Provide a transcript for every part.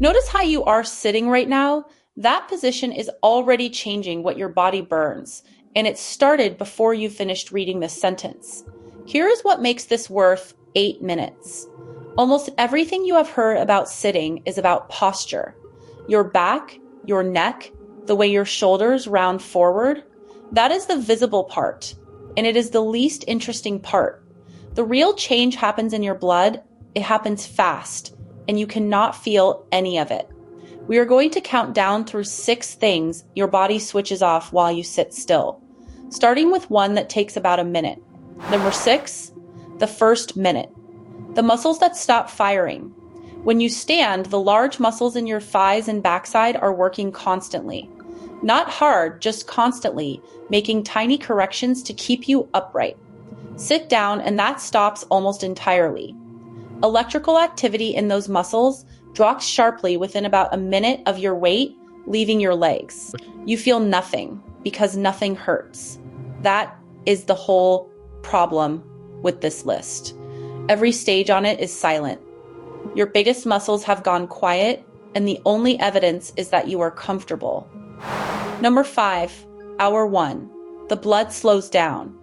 Notice how you are sitting right now. That position is already changing what your body burns, and it started before you finished reading this sentence. Here is what makes this worth 8 minutes. Almost everything you have heard about sitting is about posture. Your back, your neck, the way your shoulders round forward, that is the visible part, and it is the least interesting part. The real change happens in your blood. It happens fast, and you cannot feel any of it. We are going to count down through 6 things your body switches off while you sit still, starting with one that takes about a minute. Number 6, the first minute. The muscles that stop firing. When you stand, the large muscles in your thighs and backside are working constantly. Not hard, just constantly, making tiny corrections to keep you upright. Sit down and that stops almost entirely. Electrical activity in those muscles drops sharply within about a minute of your weight leaving your legs. You feel nothing because nothing hurts. That is the whole problem with this list. Every stage on it is silent. Your biggest muscles have gone quiet, and the only evidence is that you are comfortable. Number 5, hour 1. The blood slows down.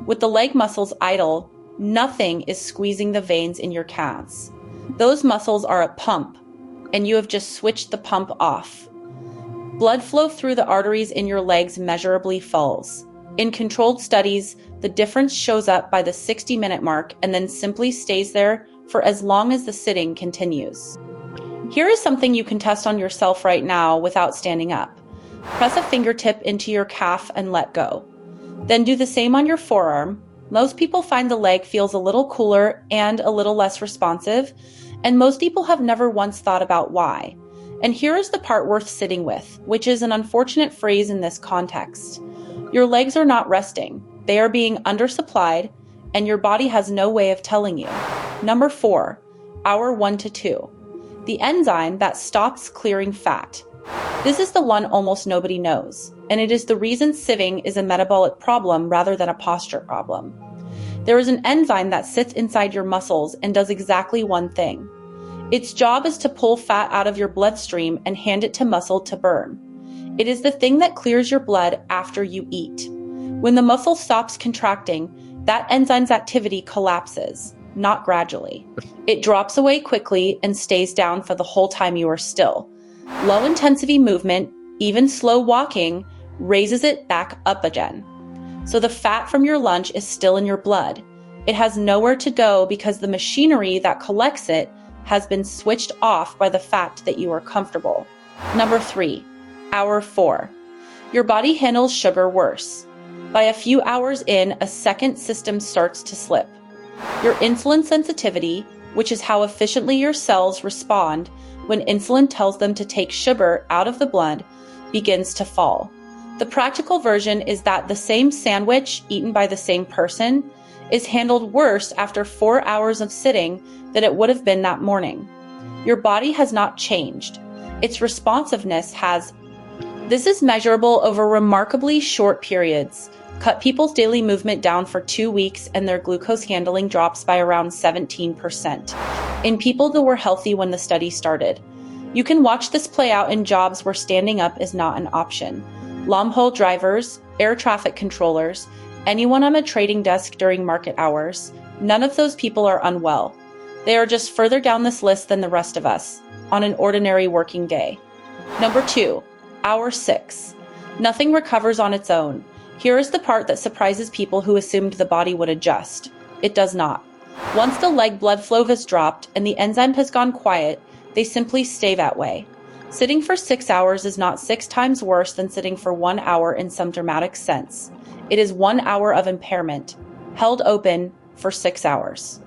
With the leg muscles idle, nothing is squeezing the veins in your calves. Those muscles are a pump, and you have just switched the pump off. Blood flow through the arteries in your legs measurably falls. In controlled studies, the difference shows up by the 60-minute mark and then simply stays there for as long as the sitting continues. Here is something you can test on yourself right now without standing up. Press a fingertip into your calf and let go. Then do the same on your forearm. Most people find the leg feels a little cooler and a little less responsive, and most people have never once thought about why. And here is the part worth sitting with, which is an unfortunate phrase in this context. Your legs are not resting. They are being undersupplied, and your body has no way of telling you. Number 4, hour 1 to 2. The enzyme that stops clearing fat. This is the one almost nobody knows, and it is the reason sitting is a metabolic problem rather than a posture problem. There is an enzyme that sits inside your muscles and does exactly one thing. Its job is to pull fat out of your bloodstream and hand it to muscle to burn. It is the thing that clears your blood after you eat. When the muscle stops contracting, that enzyme's activity collapses, not gradually. It drops away quickly and stays down for the whole time you are still. Low-intensity movement, even slow walking, raises it back up again. So the fat from your lunch is still in your blood. It has nowhere to go because the machinery that collects it has been switched off by the fact that you are comfortable. Number 3, hour 4. Your body handles sugar worse. By a few hours in, a second system starts to slip. Your insulin sensitivity, which is how efficiently your cells respond when insulin tells them to take sugar out of the blood, begins to fall. The practical version is that the same sandwich eaten by the same person is handled worse after 4 hours of sitting than it would have been that morning. Your body has not changed. Its responsiveness has. This is measurable over remarkably short periods. Cut people's daily movement down for 2 weeks and their glucose handling drops by around 17%. In people who were healthy when the study started. You can watch this play out in jobs where standing up is not an option. Long-haul drivers, air traffic controllers, anyone on a trading desk during market hours, none of those people are unwell. They are just further down this list than the rest of us, on an ordinary working day. Number 2, hour 6. Nothing recovers on its own. Here is the part that surprises people who assumed the body would adjust. It does not. Once the leg blood flow has dropped and the enzyme has gone quiet, they simply stay that way. Sitting for 6 hours is not 6 times worse than sitting for 1 hour in some dramatic sense. It is 1 hour of impairment, held open for 6 hours.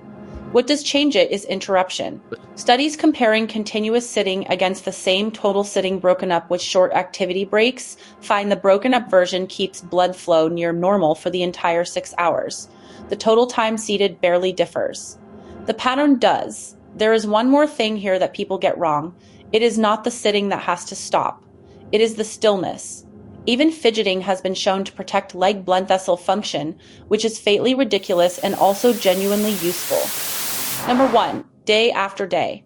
What does change it is interruption. Studies comparing continuous sitting against the same total sitting broken up with short activity breaks find the broken up version keeps blood flow near normal for the entire 6 hours. The total time seated barely differs. The pattern does. There is one more thing here that people get wrong. It is not the sitting that has to stop. It is the stillness. Even fidgeting has been shown to protect leg blood vessel function, which is fatally ridiculous and also genuinely useful. Number 1, day after day.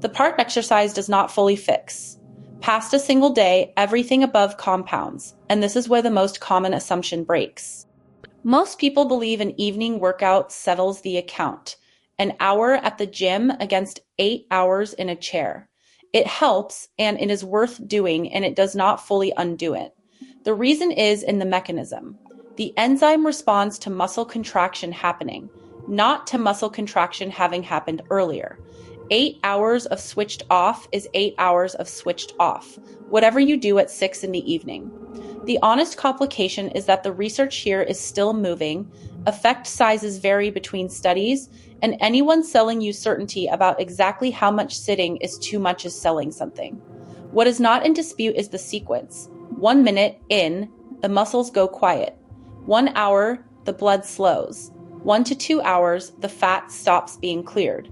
The part exercise does not fully fix. Past a single day, everything above compounds, and this is where the most common assumption breaks. Most people believe an evening workout settles the account. An hour at the gym against 8 hours in a chair. It helps and it is worth doing, and it does not fully undo it. The reason is in the mechanism. The enzyme responds to muscle contraction happening, not to muscle contraction having happened earlier. 8 hours of switched off is 8 hours of switched off, whatever you do at 6 in the evening. The honest complication is that the research here is still moving, effect sizes vary between studies, and anyone selling you certainty about exactly how much sitting is too much is selling something. What is not in dispute is the sequence. 1 minute in, the muscles go quiet. 1 hour, the blood slows. 1 to 2 hours, the fat stops being cleared.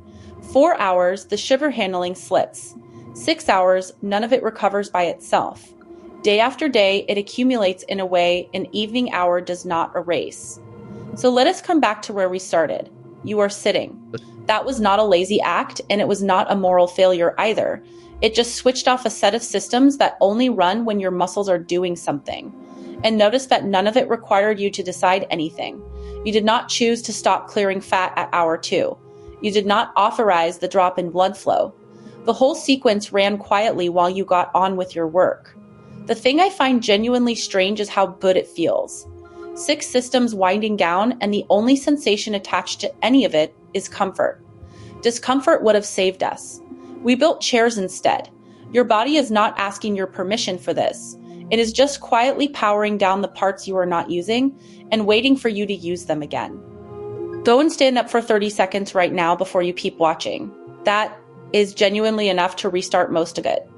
4 hours, the sugar handling slips. 6 hours, none of it recovers by itself. Day after day, it accumulates in a way an evening hour does not erase. So let us come back to where we started. You are sitting. That was not a lazy act, and it was not a moral failure either. It just switched off a set of systems that only run when your muscles are doing something. And notice that none of it required you to decide anything. You did not choose to stop clearing fat at hour 2. You did not authorize the drop in blood flow. The whole sequence ran quietly while you got on with your work. The thing I find genuinely strange is how good it feels. 6 systems winding down, and the only sensation attached to any of it is comfort. Discomfort would have saved us. We built chairs instead. Your body is not asking your permission for this. It is just quietly powering down the parts you are not using and waiting for you to use them again. Go and stand up for 30 seconds right now before you keep watching. That is genuinely enough to restart most of it.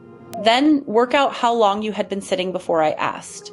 Then work out how long you had been sitting before I asked.